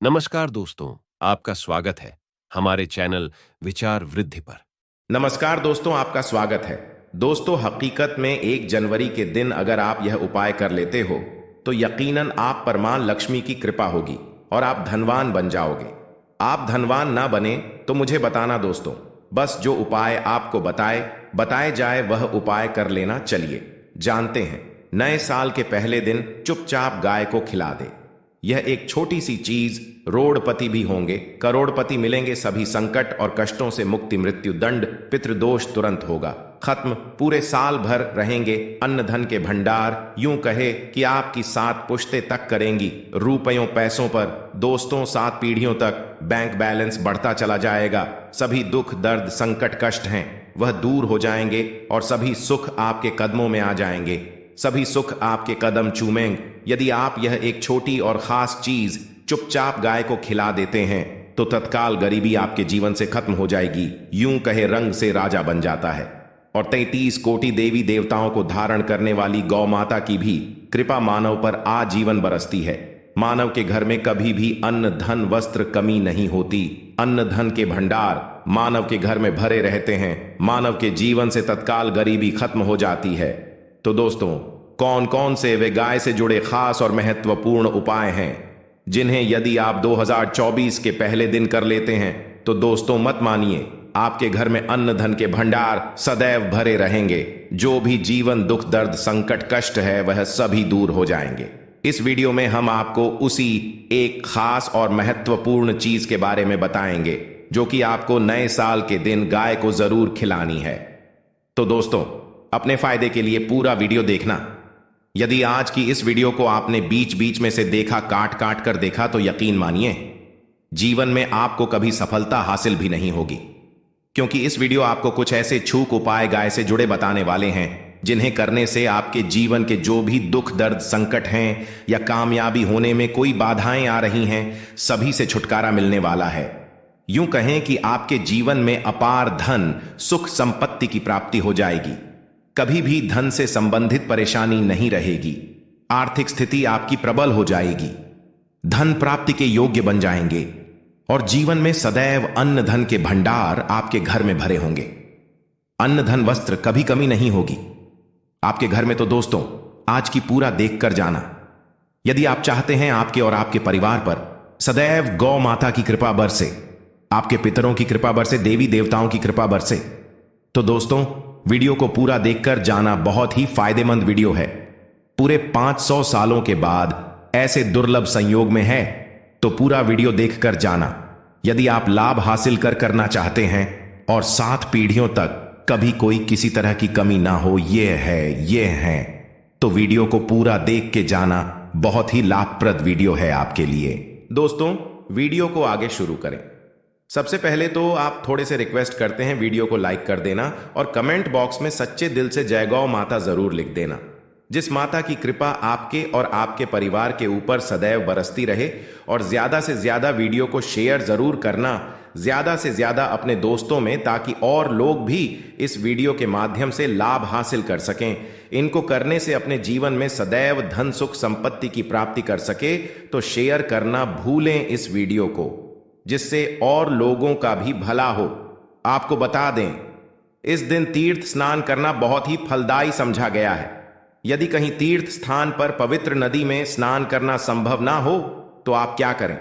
नमस्कार दोस्तों, आपका स्वागत है हमारे चैनल विचार वृद्धि पर। नमस्कार दोस्तों, आपका स्वागत है। दोस्तों, हकीकत में 1 जनवरी के दिन अगर आप यह उपाय कर लेते हो तो यकीनन आप पर मां लक्ष्मी की कृपा होगी और आप धनवान बन जाओगे। आप धनवान ना बने तो मुझे बताना दोस्तों, बस जो उपाय आपको बताए जाए वह उपाय कर लेना। चलिए जानते हैं। नए साल के पहले दिन चुपचाप गाय को खिला दे। यह एक छोटी सी चीज, रोड़पति भी होंगे, करोड़पति मिलेंगे, सभी संकट और कष्टों से मुक्ति, मृत्यु दंड, पितृदोष तुरंत होगा खत्म, पूरे साल भर रहेंगे अन्न धन के भंडार, यूं कहे कि आपकी 7 पुश्तें तक करेंगी रुपयों पैसों पर। दोस्तों, 7 पीढ़ियों तक बैंक बैलेंस बढ़ता चला जाएगा। सभी दुख दर्द संकट कष्ट हैं वह दूर हो जाएंगे और सभी सुख आपके कदमों में आ जाएंगे। सभी सुख आपके कदम चूमेंगे यदि आप यह एक छोटी और खास चीज चुपचाप गाय को खिला देते हैं तो तत्काल गरीबी आपके जीवन से खत्म हो जाएगी। यूं कहे रंग से राजा बन जाता है। और 33 कोटि देवी देवताओं को धारण करने वाली गौ माता की भी कृपा मानव पर आजीवन बरसती है। मानव के घर में कभी भी अन्न धन वस्त्र कमी नहीं होती। अन्न धन के भंडार मानव के घर में भरे रहते हैं। मानव के जीवन से तत्काल गरीबी खत्म हो जाती है। तो दोस्तों, कौन कौन से वे गाय से जुड़े खास और महत्वपूर्ण उपाय हैं जिन्हें यदि आप 2024 के पहले दिन कर लेते हैं तो दोस्तों मत मानिए, आपके घर में अन्न धन के भंडार सदैव भरे रहेंगे। जो भी जीवन दुख दर्द संकट कष्ट है वह सभी दूर हो जाएंगे। इस वीडियो में हम आपको उसी एक खास और महत्वपूर्ण चीज के बारे में बताएंगे जो कि आपको नए साल के दिन गाय को जरूर खिलानी है। तो दोस्तों, अपने फायदे के लिए पूरा वीडियो देखना। यदि आज की इस वीडियो को आपने बीच बीच में से देखा, काट काट कर देखा, तो यकीन मानिए जीवन में आपको कभी सफलता हासिल भी नहीं होगी, क्योंकि इस वीडियो आपको कुछ ऐसे छूक उपाय गाय से जुड़े बताने वाले हैं जिन्हें करने से आपके जीवन के जो भी दुख दर्द संकट हैं या कामयाबी होने में कोई बाधाएं आ रही हैं, सभी से छुटकारा मिलने वाला है। यूं कहें कि आपके जीवन में अपार धन सुख संपत्ति की प्राप्ति हो जाएगी। कभी भी धन से संबंधित परेशानी नहीं रहेगी। आर्थिक स्थिति आपकी प्रबल हो जाएगी। धन प्राप्ति के योग्य बन जाएंगे और जीवन में सदैव अन्न धन के भंडार आपके घर में भरे होंगे। अन्न धन वस्त्र कभी कमी नहीं होगी आपके घर में। तो दोस्तों, आज की पूरा देखकर जाना। यदि आप चाहते हैं आपके और आपके परिवार पर सदैव गौ माता की कृपा बरसे, आपके पितरों की कृपा बरसे, देवी देवताओं की कृपा बरसे, तो दोस्तों वीडियो को पूरा देखकर जाना। बहुत ही फायदेमंद वीडियो है। पूरे 500 सालों के बाद ऐसे दुर्लभ संयोग में है, तो पूरा वीडियो देखकर जाना। यदि आप लाभ हासिल करना चाहते हैं और 7 पीढ़ियों तक कभी कोई किसी तरह की कमी ना हो, ये है, तो वीडियो को पूरा देख के जाना। बहुत ही लाभप्रद वीडियो है आपके लिए। दोस्तों, वीडियो को आगे शुरू करें। सबसे पहले तो आप थोड़े से रिक्वेस्ट करते हैं, वीडियो को लाइक कर देना और कमेंट बॉक्स में सच्चे दिल से जय गौ माता जरूर लिख देना। जिस माता की कृपा आपके और आपके परिवार के ऊपर सदैव बरसती रहे। और ज्यादा से ज्यादा वीडियो को शेयर जरूर करना, ज्यादा से ज्यादा अपने दोस्तों में, ताकि और लोग भी इस वीडियो के माध्यम से लाभ हासिल कर सकें। इनको करने से अपने जीवन में सदैव धन सुख संपत्ति की प्राप्ति कर सके। तो शेयर करना भूलें इस वीडियो को, जिससे और लोगों का भी भला हो। आपको बता दें, इस दिन तीर्थ स्नान करना बहुत ही फलदायी समझा गया है। यदि कहीं तीर्थ स्थान पर पवित्र नदी में स्नान करना संभव ना हो तो आप क्या करें,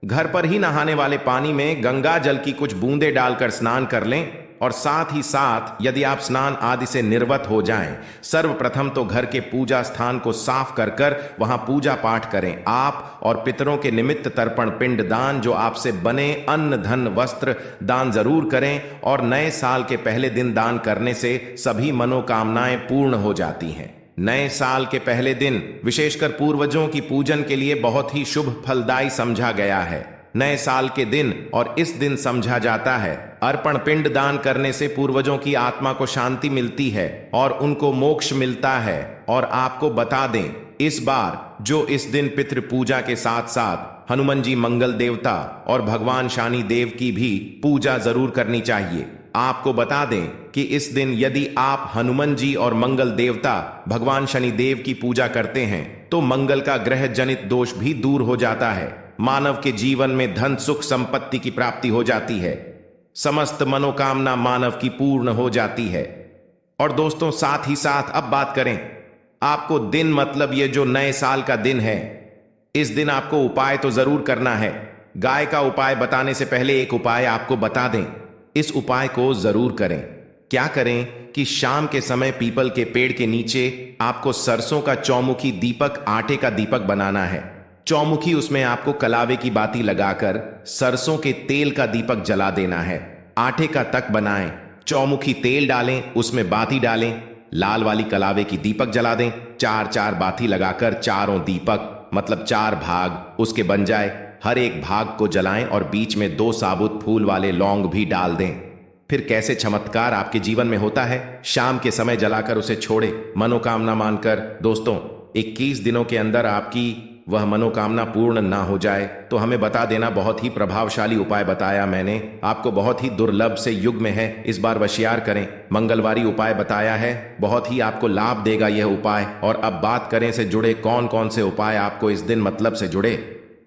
घर पर ही नहाने वाले पानी में गंगा जल की कुछ बूंदें डालकर स्नान कर लें। और साथ ही साथ यदि आप स्नान आदि से निर्वत हो जाएं, सर्वप्रथम तो घर के पूजा स्थान को साफ कर कर वहां पूजा पाठ करें। आप और पितरों के निमित्त तर्पण पिंड दान, जो आपसे बने अन्न धन वस्त्र दान जरूर करें। और नए साल के पहले दिन दान करने से सभी मनोकामनाएं पूर्ण हो जाती हैं। नए साल के पहले दिन विशेषकर पूर्वजों की पूजन के लिए बहुत ही शुभ फलदायी समझा गया है। नए साल के दिन और इस दिन समझा जाता है अर्पण पिंड दान करने से पूर्वजों की आत्मा को शांति मिलती है और उनको मोक्ष मिलता है। और आपको बता दें, इस बार जो इस दिन पितृ पूजा के साथ साथ हनुमान जी मंगल देवता और भगवान शनि देव की भी पूजा जरूर करनी चाहिए। आपको बता दें कि इस दिन यदि आप हनुमान जी और मंगल देवता भगवान शनि देव की पूजा करते हैं तो मंगल का ग्रह जनित दोष भी दूर हो जाता है। मानव के जीवन में धन सुख संपत्ति की प्राप्ति हो जाती है। समस्त मनोकामना मानव की पूर्ण हो जाती है। और दोस्तों, साथ ही साथ अब बात करें आपको दिन, मतलब ये जो नए साल का दिन है, इस दिन आपको उपाय तो जरूर करना है। गाय का उपाय बताने से पहले एक उपाय आपको बता दें। इस उपाय को जरूर करें। क्या करें कि शाम के समय पीपल के पेड़ के नीचे आपको सरसों का चौमुखी दीपक, आटे का दीपक बनाना है। चौमुखी, उसमें आपको कलावे की बाती लगाकर सरसों के तेल का दीपक जला देना है। आटे का तक बनाएं, चौमुखी तेल डालें, उसमें बाती डालें, लाल वाली कलावे की दीपक जला दें। चार चार बाती लगाकर चारों दीपक, मतलब 4 भाग उसके बन जाए। हर एक भाग को जलाएं और बीच में 2 साबुत फूल वाले लौंग भी डाल दें। फिर कैसे चमत्कार आपके जीवन में होता है। शाम के समय जलाकर उसे छोड़े, मनोकामना मानकर। दोस्तों, 21 दिनों के अंदर आपकी वह मनोकामना पूर्ण ना हो जाए तो हमें बता देना। बहुत ही प्रभावशाली उपाय बताया मैंने आपको, बहुत ही दुर्लभ से युग में है। इस बार वशियार करें, मंगलवारी उपाय बताया है, बहुत ही आपको लाभ देगा यह उपाय। और अब बात करें से जुड़े कौन कौन से उपाय आपको इस दिन मतलब से जुड़े,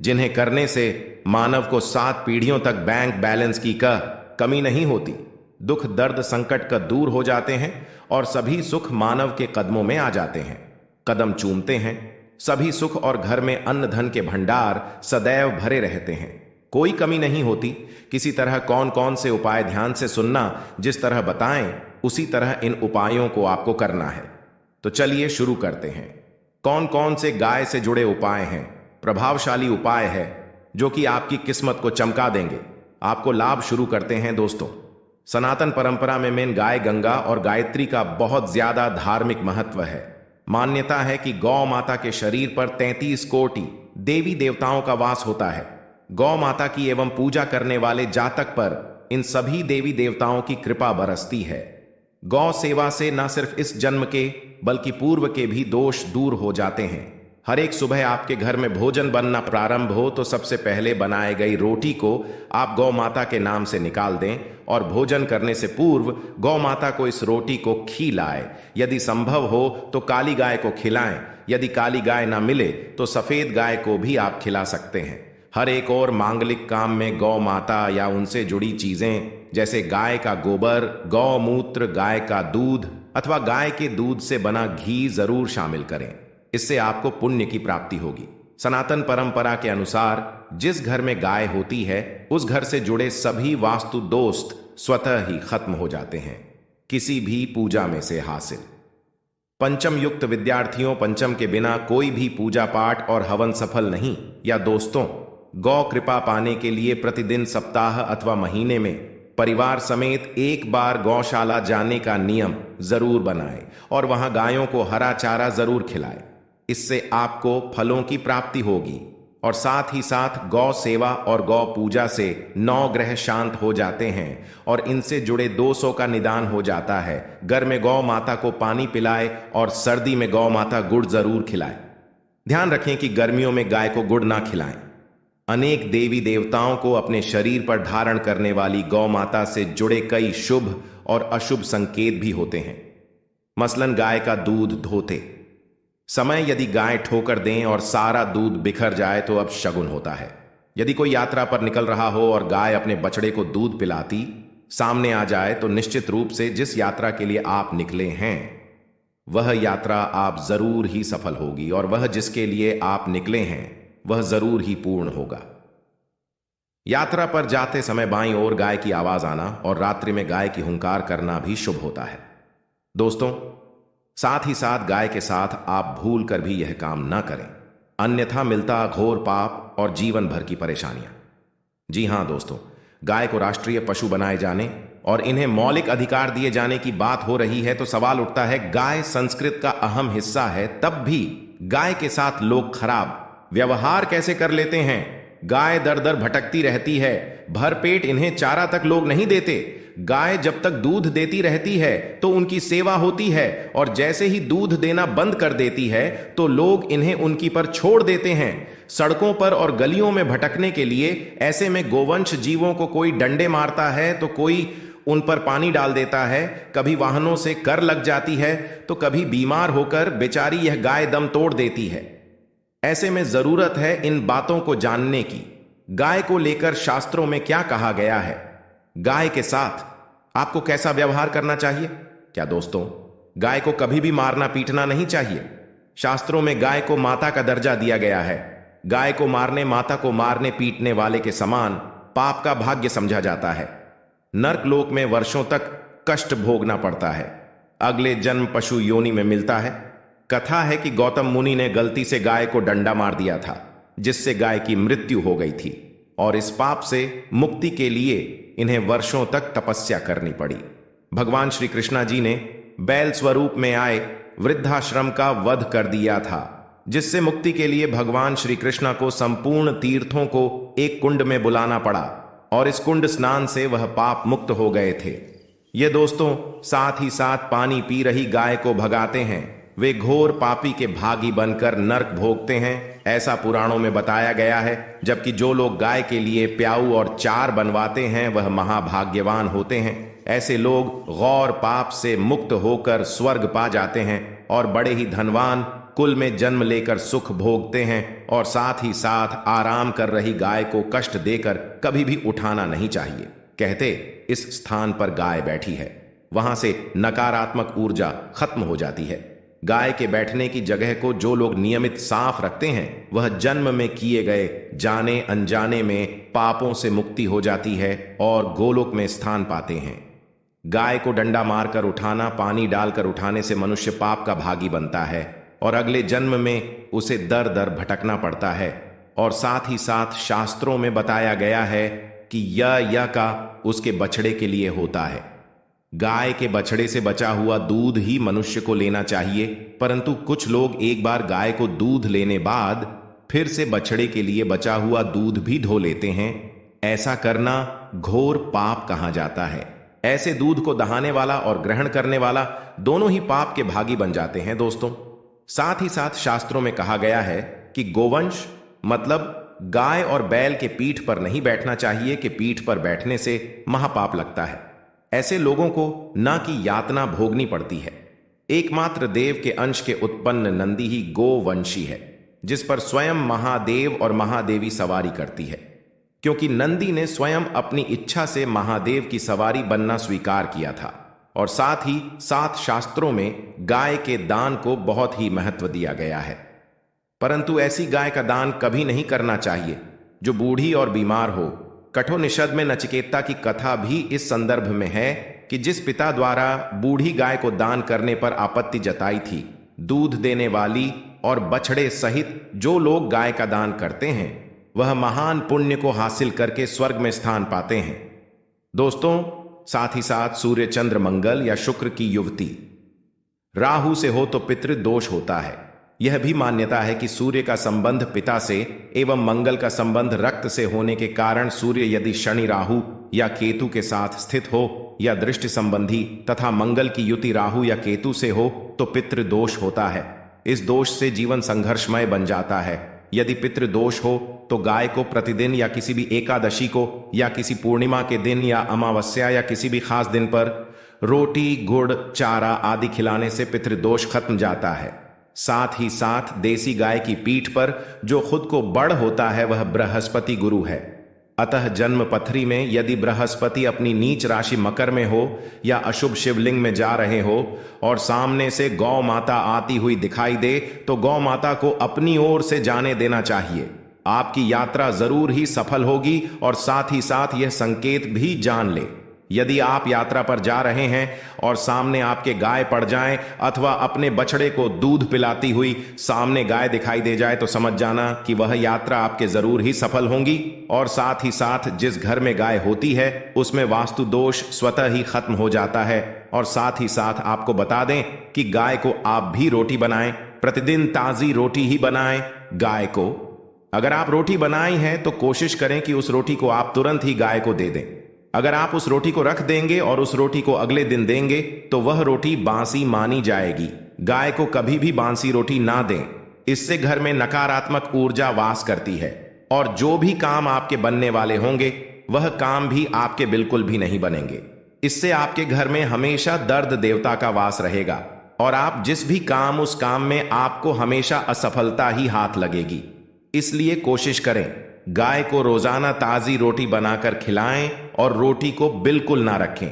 जिन्हें करने से मानव को 7 पीढ़ियों तक बैंक बैलेंस की कमी नहीं होती। दुख दर्द संकट का दूर हो जाते हैं और सभी सुख मानव के कदमों में आ जाते हैं। कदम चूमते हैं सभी सुख और घर में अन्न धन के भंडार सदैव भरे रहते हैं, कोई कमी नहीं होती। किसी तरह कौन कौन से उपाय ध्यान से सुनना, जिस तरह बताएं उसी तरह इन उपायों को आपको करना है। तो चलिए शुरू करते हैं। कौन कौन से गाय से जुड़े उपाय हैं, प्रभावशाली उपाय है जो कि आपकी किस्मत को चमका देंगे, आपको लाभ। शुरू करते हैं दोस्तों। सनातन परंपरा में मेन गाय गंगा और गायत्री का बहुत ज्यादा धार्मिक महत्व है। मान्यता है कि गौ माता के शरीर पर 33 कोटि देवी देवताओं का वास होता है। गौ माता की एवं पूजा करने वाले जातक पर इन सभी देवी देवताओं की कृपा बरसती है। गौ सेवा से न सिर्फ इस जन्म के बल्कि पूर्व के भी दोष दूर हो जाते हैं। हर एक सुबह आपके घर में भोजन बनना प्रारंभ हो तो सबसे पहले बनाई गई रोटी को आप गौ माता के नाम से निकाल दें और भोजन करने से पूर्व गौ माता को इस रोटी को खिलाएं। यदि संभव हो तो काली गाय को खिलाएं। यदि काली गाय ना मिले तो सफेद गाय को भी आप खिला सकते हैं। हर एक और मांगलिक काम में गौ माता या उनसे जुड़ी चीजें जैसे गाय का गोबर, गौमूत्र, गाय का दूध अथवा गाय के दूध से बना घी जरूर शामिल करें। इससे आपको पुण्य की प्राप्ति होगी। सनातन परंपरा के अनुसार जिस घर में गाय होती है उस घर से जुड़े सभी वास्तु दोष स्वतः ही खत्म हो जाते हैं, किसी भी पूजा में से हासिल। पंचम युक्त विद्यार्थियों, पंचम के बिना कोई भी पूजा पाठ और हवन सफल नहीं। या दोस्तों, गौ कृपा पाने के लिए प्रतिदिन, सप्ताह अथवा महीने में परिवार समेत एक बार गौशाला जाने का नियम जरूर बनाएं और वहां गायों को हरा चारा जरूर खिलाएं। इससे आपको फलों की प्राप्ति होगी और साथ ही साथ गौ सेवा और गौ पूजा से 9 ग्रह शांत हो जाते हैं और इनसे जुड़े दोषों का निदान हो जाता है। घर में गौ माता को पानी पिलाए और सर्दी में गौ माता गुड़ जरूर खिलाए। ध्यान रखें कि गर्मियों में गाय को गुड़ ना खिलाएं। अनेक देवी देवताओं को अपने शरीर पर धारण करने वाली गौ माता से जुड़े कई शुभ और अशुभ संकेत भी होते हैं। मसलन गाय का दूध धोते समय यदि गाय ठोकर दें और सारा दूध बिखर जाए तो अब शगुन होता है। यदि कोई यात्रा पर निकल रहा हो और गाय अपने बछड़े को दूध पिलाती सामने आ जाए तो निश्चित रूप से जिस यात्रा के लिए आप निकले हैं वह यात्रा आप जरूर ही सफल होगी और वह जिसके लिए आप निकले हैं वह जरूर ही पूर्ण होगा। यात्रा पर जाते समय बाईं ओर गाय की आवाज आना और रात्रि में गाय की हुंकार करना भी शुभ होता है। दोस्तों, साथ ही साथ गाय के साथ आप भूल कर भी यह काम ना करें, अन्यथा मिलता घोर पाप और जीवन भर की परेशानियां। जी हां दोस्तों, गाय को राष्ट्रीय पशु बनाए जाने और इन्हें मौलिक अधिकार दिए जाने की बात हो रही है तो सवाल उठता है, गाय संस्कृत का अहम हिस्सा है, तब भी गाय के साथ लोग खराब व्यवहार कैसे कर लेते हैं। गाय दर दर भटकती रहती है, भरपेट इन्हें चारा तक लोग नहीं देते। गाय जब तक दूध देती रहती है तो उनकी सेवा होती है और जैसे ही दूध देना बंद कर देती है तो लोग इन्हें उनकी पर छोड़ देते हैं सड़कों पर और गलियों में भटकने के लिए। ऐसे में गोवंश जीवों को कोई डंडे मारता है तो कोई उन पर पानी डाल देता है, कभी वाहनों से कर लग जाती है तो कभी बीमार होकर बेचारी यह गाय दम तोड़ देती है। ऐसे में जरूरत है इन बातों को जानने की। गाय को लेकर शास्त्रों में क्या कहा गया है? गाय के साथ आपको कैसा व्यवहार करना चाहिए? क्या दोस्तों, गाय को कभी भी मारना पीटना नहीं चाहिए। शास्त्रों में गाय को माता का दर्जा दिया गया है। गाय को मारने, माता को मारने पीटने वाले के समान पाप का भाग्य समझा जाता है। नर्क लोक में वर्षों तक कष्ट भोगना पड़ता है। अगले जन्म पशु योनि में मिलता है। कथा है कि गौतम मुनि ने गलती से गाय को डंडा मार दिया था, जिससे गाय की मृत्यु हो गई थी, और इस पाप से मुक्ति के लिए इन्हें वर्षों तक तपस्या करनी पड़ी। भगवान श्री कृष्णा जी ने बैल स्वरूप में आए वृद्धाश्रम का वध कर दिया था, जिससे मुक्ति के लिए भगवान श्री कृष्णा को संपूर्ण तीर्थों को एक कुंड में बुलाना पड़ा, और इस कुंड स्नान से वह पाप मुक्त हो गए थे। ये दोस्तों साथ ही साथ पानी पी रही गाय को भगाते हैं। वे घोर पापी के भागी बनकर नरक भोगते हैं, ऐसा पुराणों में बताया गया है। जबकि जो लोग गाय के लिए प्याऊ और चार बनवाते हैं वह महाभाग्यवान होते हैं। ऐसे लोग गौर पाप से मुक्त होकर स्वर्ग पा जाते हैं और बड़े ही धनवान कुल में जन्म लेकर सुख भोगते हैं। और साथ ही साथ आराम कर रही गाय को कष्ट देकर कभी भी उठाना नहीं चाहिए। कहते इस स्थान पर गाय बैठी है, वहां से नकारात्मक ऊर्जा खत्म हो जाती है। गाय के बैठने की जगह को जो लोग नियमित साफ रखते हैं वह जन्म में किए गए जाने अनजाने में पापों से मुक्ति हो जाती है और गोलोक में स्थान पाते हैं। गाय को डंडा मारकर उठाना, पानी डालकर उठाने से मनुष्य पाप का भागी बनता है और अगले जन्म में उसे दर दर भटकना पड़ता है। और साथ ही साथ शास्त्रों में बताया गया है कि यह का उसके बछड़े के लिए होता है। गाय के बछड़े से बचा हुआ दूध ही मनुष्य को लेना चाहिए, परंतु कुछ लोग एक बार गाय को दूध लेने बाद फिर से बछड़े के लिए बचा हुआ दूध भी ढो लेते हैं। ऐसा करना घोर पाप कहा जाता है। ऐसे दूध को दहाने वाला और ग्रहण करने वाला दोनों ही पाप के भागी बन जाते हैं। दोस्तों साथ ही साथ शास्त्रों में कहा गया है कि गोवंश मतलब गाय और बैल के पीठ पर नहीं बैठना चाहिए, कि पीठ पर बैठने से महापाप लगता है। ऐसे लोगों को ना की यातना भोगनी पड़ती है। एकमात्र देव के अंश के उत्पन्न नंदी ही गोवंशी है, जिस पर स्वयं महादेव और महादेवी सवारी करती है, क्योंकि नंदी ने स्वयं अपनी इच्छा से महादेव की सवारी बनना स्वीकार किया था। और साथ ही साथ शास्त्रों में गाय के दान को बहुत ही महत्व दिया गया है। परंतु ऐसी गाय का दान कभी नहीं करना चाहिए जो बूढ़ी और बीमार हो। कठोपनिषद में नचिकेता की कथा भी इस संदर्भ में है कि जिस पिता द्वारा बूढ़ी गाय को दान करने पर आपत्ति जताई थी, दूध देने वाली और बछड़े सहित जो लोग गाय का दान करते हैं वह महान पुण्य को हासिल करके स्वर्ग में स्थान पाते हैं। दोस्तों साथ ही साथ सूर्य, चंद्र, मंगल या शुक्र की युवती राहु से हो तो पितृदोष होता है। यह भी मान्यता है कि सूर्य का संबंध पिता से एवं मंगल का संबंध रक्त से होने के कारण सूर्य यदि शनि, राहु या केतु के साथ स्थित हो या दृष्टि संबंधी तथा मंगल की युति राहु या केतु से हो तो पितृदोष होता है। इस दोष से जीवन संघर्षमय बन जाता है। यदि पितृदोष हो तो गाय को प्रतिदिन या किसी भी एकादशी को या किसी पूर्णिमा के दिन या अमावस्या या किसी भी खास दिन पर रोटी, गुड़, चारा आदि खिलाने से पितृदोष खत्म जाता है। साथ ही साथ देसी गाय की पीठ पर जो खुद को बड़ होता है वह बृहस्पति गुरु है। अतः जन्म पथरी में यदि बृहस्पति अपनी नीच राशि मकर में हो या अशुभ शिवलिंग में जा रहे हो और सामने से गौ माता आती हुई दिखाई दे तो गौ माता को अपनी ओर से जाने देना चाहिए। आपकी यात्रा जरूर ही सफल होगी। और साथ ही साथ यह संकेत भी जान ले, यदि आप यात्रा पर जा रहे हैं और सामने आपके गाय पड़ जाएं अथवा अपने बछड़े को दूध पिलाती हुई सामने गाय दिखाई दे जाए तो समझ जाना कि वह यात्रा आपके जरूर ही सफल होंगी। और साथ ही साथ जिस घर में गाय होती है उसमें वास्तु दोष स्वतः ही खत्म हो जाता है। और साथ ही साथ आपको बता दें कि गाय को आप भी रोटी बनाएं, प्रतिदिन ताजी रोटी ही बनाएं। गाय को अगर आप रोटी बनाई हैं तो कोशिश करें कि उस रोटी को आप तुरंत ही गाय को दे दें। अगर आप उस रोटी को रख देंगे और उस रोटी को अगले दिन देंगे तो वह रोटी बासी मानी जाएगी। गाय को कभी भी बासी रोटी ना दें, इससे घर में नकारात्मक ऊर्जा वास करती है और जो भी काम आपके बनने वाले होंगे वह काम भी आपके बिल्कुल भी नहीं बनेंगे। इससे आपके घर में हमेशा दर्द देवता का वास रहेगा। और आप जिस भी काम उस काम में आपको हमेशा असफलता ही हाथ लगेगी। इसलिए कोशिश करें गाय को रोजाना ताजी रोटी बनाकर खिलाएं और रोटी को बिल्कुल ना रखें।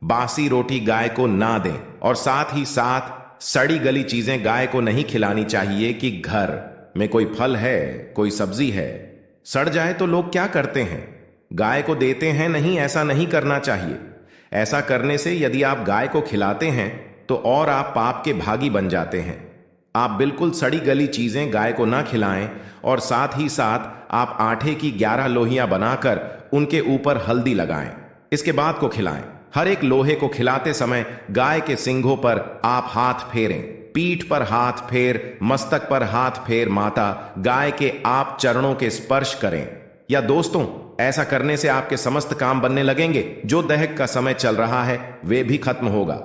बासी रोटी गाय को ना दें और साथ ही साथ सड़ी गली चीजें गाय को नहीं खिलानी चाहिए कि घर में कोई फल है, कोई सब्जी है, सड़ जाए तो लोग क्या करते हैं, गाय को देते हैं नहीं, ऐसा नहीं करना चाहिए। ऐसा करने से यदि आप गाय को खिलाते हैं तो और आप पाप के भागी बन जाते हैं। आप बिल्कुल सड़ी गली चीजें गाय को ना खिलाएं और साथ ही साथ आप आटे की 11 लोहियां बनाकर उनके ऊपर हल्दी लगाएं, इसके बाद को खिलाएं। हर एक लोहे को खिलाते समय गाय के सींगों पर आप हाथ फेरें, पीठ पर हाथ फेर, मस्तक पर हाथ फेर, माता गाय के आप चरणों के स्पर्श करें। या दोस्तों, ऐसा करने से आपके समस्त काम बनने लगेंगे। जो दहक का समय चल रहा है वे भी खत्म होगा।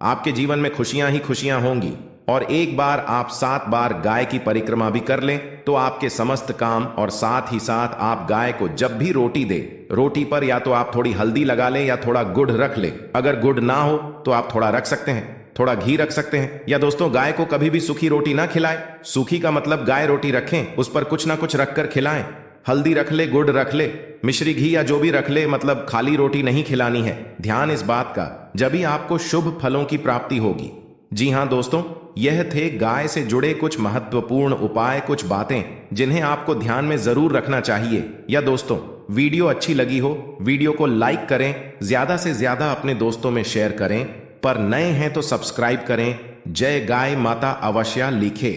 आपके जीवन में खुशियां ही खुशियां होंगी। और एक बार आप 7 बार गाय की परिक्रमा भी कर लें तो आपके समस्त काम, और साथ ही साथ आप गाय को जब भी रोटी दे, रोटी पर या तो आप थोड़ी हल्दी लगा लें या थोड़ा गुड़ रख लें। अगर गुड़ ना हो तो आप थोड़ा रख सकते हैं, थोड़ा घी रख सकते हैं। या दोस्तों, गाय को कभी भी सूखी रोटी ना खिलाएं। सूखी का मतलब गाय रोटी रखें, उस पर कुछ ना कुछ रखकर खिलाएं। हल्दी रख ले, गुड़ रख ले, मिश्री घी या जो भी रख ले, मतलब खाली रोटी नहीं खिलानी है। ध्यान इस बात का, जब ही आपको शुभ फलों की प्राप्ति होगी। जी हां दोस्तों, यह थे गाय से जुड़े कुछ महत्वपूर्ण उपाय, कुछ बातें जिन्हें आपको ध्यान में जरूर रखना चाहिए। या दोस्तों, वीडियो अच्छी लगी हो, वीडियो को लाइक करें, ज्यादा से ज्यादा अपने दोस्तों में शेयर करें, पर नए हैं तो सब्सक्राइब करें। जय गाय माता अवश्य लिखे।